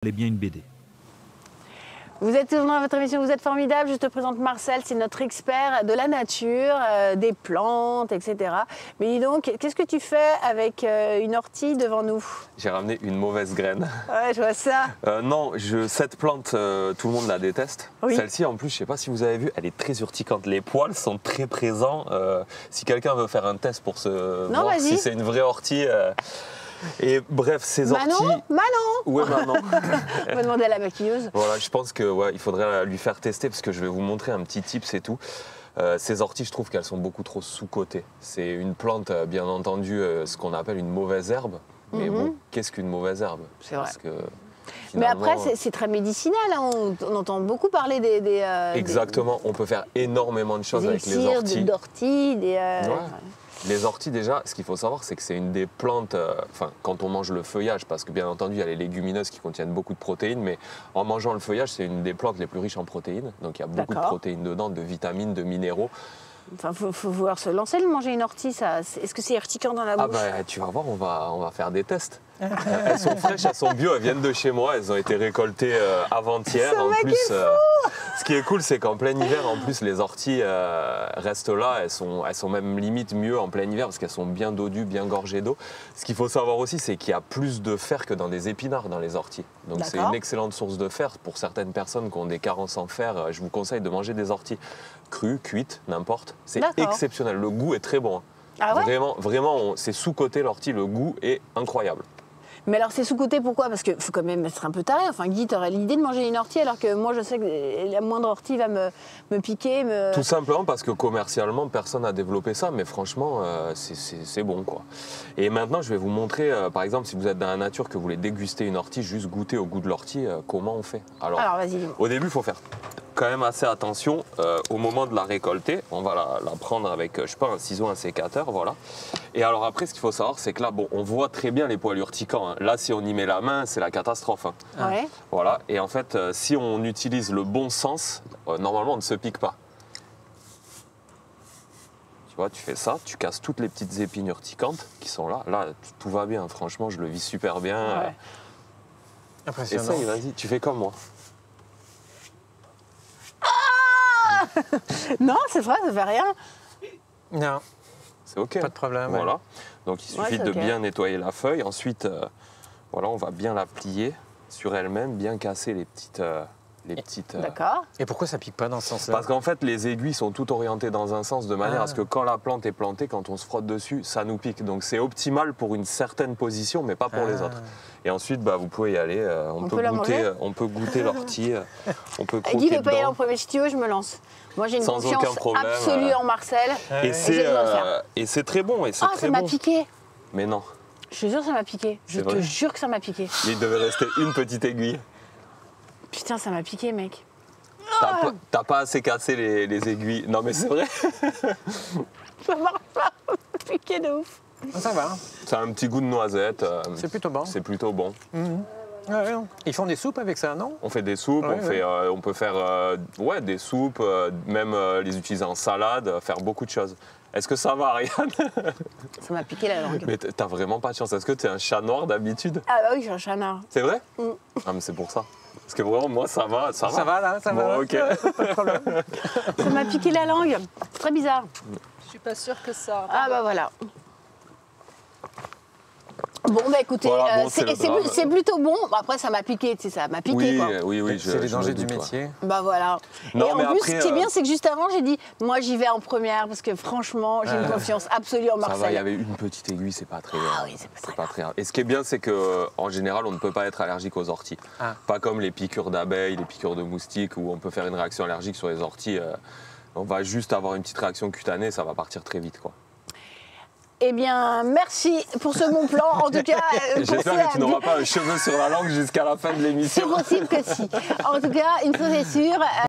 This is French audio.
est bien une BD. Vous êtes toujours dans votre émission, vous êtes formidable. Je te présente Marcel, c'est notre expert de la nature, des plantes, etc. Mais dis donc, qu'est-ce que tu fais avec une ortie devant nous? J'ai ramené une mauvaise graine. Ouais, je vois ça. Non, cette plante, tout le monde la déteste. Oui. Celle-ci, en plus, je ne sais pas si vous avez vu, elle est très urticante. Les poils sont très présents. Si quelqu'un veut faire un test pour voir si c'est une vraie ortie... Et bref, ces orties... Manon. Où est Manon? On va demander à la maquilleuse. Voilà, je pense que il faudrait lui faire tester parce que je vais vous montrer un petit tip, c'est tout. Ces orties, je trouve qu'elles sont beaucoup trop sous-cotées. C'est une plante, bien entendu, ce qu'on appelle une mauvaise herbe. Mais bon, qu'est-ce qu'une mauvaise herbe? C'est vrai. Parce que, mais après, c'est très médicinal. Hein. On entend beaucoup parler des exactement, on peut faire énormément de choses avec les orties. D'orties, Les orties, déjà, ce qu'il faut savoir, c'est que c'est une des plantes, quand on mange le feuillage, parce que bien entendu, il y a les légumineuses qui contiennent beaucoup de protéines, mais en mangeant le feuillage, c'est une des plantes les plus riches en protéines. Donc il y a beaucoup de protéines dedans, de vitamines, de minéraux. Enfin, faut vouloir se lancer, de manger une ortie, ça. Est-ce que c'est urticant dans la bouche? Ah bah, tu vas voir, on va faire des tests. Elles sont fraîches, elles sont bio, elles viennent de chez moi, elles ont été récoltées avant-hier. En plus, ce qui est cool, c'est qu'en plein hiver, en plus, les orties restent là. Elles sont même limite mieux en plein hiver parce qu'elles sont bien dodues, bien gorgées d'eau. Ce qu'il faut savoir aussi, c'est qu'il y a plus de fer que dans des épinards dans les orties. Donc c'est une excellente source de fer. Pour certaines personnes qui ont des carences en fer, je vous conseille de manger des orties crues, cuites, n'importe. C'est exceptionnel. Le goût est très bon. Hein. Ah ouais? Vraiment, c'est sous-coté l'ortie. Le goût est incroyable. Mais alors c'est sous-coté pourquoi? Parce qu'il faut quand même être un peu taré. Enfin, Guy, t'aurais l'idée de manger une ortie alors que moi je sais que la moindre ortie va me piquer. Tout simplement parce que commercialement personne n'a développé ça, mais franchement c'est bon quoi. Et maintenant je vais vous montrer, par exemple si vous êtes dans la nature que vous voulez déguster une ortie, juste goûter au goût de l'ortie, comment on fait. Alors vas-y. Au début il faut faire quand même assez attention au moment de la récolter. On va la prendre avec, je sais pas, un ciseau, un sécateur, voilà. Et alors après, ce qu'il faut savoir, c'est que là, bon, on voit très bien les poils urticants. Hein. Là, si on y met la main, c'est la catastrophe. Hein. Ouais. Voilà. Et en fait, si on utilise le bon sens, normalement, on ne se pique pas. Tu vois, tu fais ça, tu casses toutes les petites épines urticantes qui sont là. Là, tout va bien. Franchement, je le vis super bien. Ouais. Impressionnant. Essaye, vas-y, tu fais comme moi. Non, c'est vrai, ça fait rien. Non. C'est OK. Pas de problème. Voilà. Donc, il suffit de bien nettoyer la feuille. Ensuite, voilà, on va bien la plier sur elle-même, bien casser les petites... D'accord. Et pourquoi ça pique pas dans ce sens-là? Parce qu'en fait, les aiguilles sont toutes orientées dans un sens de manière à ce que quand la plante est plantée, quand on se frotte dessus, ça nous pique. Donc, c'est optimal pour une certaine position, mais pas pour les autres. Et ensuite, vous pouvez y aller. On peut goûter l'ortie. On peut croquer Guy veut pas y aller dedans. en premier. Si tu veux, je me lance. Moi, j'ai une Sans confiance aucun problème, absolue en Marcel. Et c'est très bon. Et ça m'a piqué. Mais non. Je suis sûre que ça m'a piqué. Je te jure que ça m'a piqué. Il devait rester une petite aiguille. Putain, ça m'a piqué, mec. T'as pas assez cassé les aiguilles. Non, mais c'est vrai. Ça marche pas. Piqué de ouf. Ça va. Ça a un petit goût de noisette. C'est plutôt bon. C'est plutôt bon. Ils font des soupes avec ça, non? On fait des soupes, on peut faire des soupes, même les utiliser en salade, faire beaucoup de choses. Est-ce que ça va, Ariane? Ça m'a piqué la langue. Mais t'as vraiment pas de chance. Est-ce que t'es un chat noir d'habitude? Ah bah oui, je suis un chat noir. C'est vrai? Ah mais c'est pour ça. Parce que vraiment, moi, ça va. Ça va, là, ça va. Ok. Pas de problème. Ça m'a piqué la langue. C'est très bizarre. Je suis pas sûre que ça... Ah bah voilà. Bon, bah écoutez, voilà, c'est plutôt bon. Après, ça m'a piqué, tu sais, ça m'a piqué. Oui. C'est les dangers du métier. Bah voilà. Non, et en plus, ce qui est bien, c'est que juste avant, j'ai dit, moi, j'y vais en première parce que franchement, j'ai une confiance absolue en Marcel. Ça va, il y avait une petite aiguille, c'est pas très grave. Ah oui, c'est pas très grave. Et ce qui est bien, c'est qu'en général, on ne peut pas être allergique aux orties. Pas comme les piqûres d'abeilles, les piqûres de moustiques, où on peut faire une réaction allergique sur les orties. On va juste avoir une petite réaction cutanée, ça va partir très vite, quoi. Eh bien, merci pour ce bon plan. En tout cas, j'espère que tu n'auras pas un cheveu sur la langue jusqu'à la fin de l'émission. C'est possible que si. En tout cas, une chose est sûre.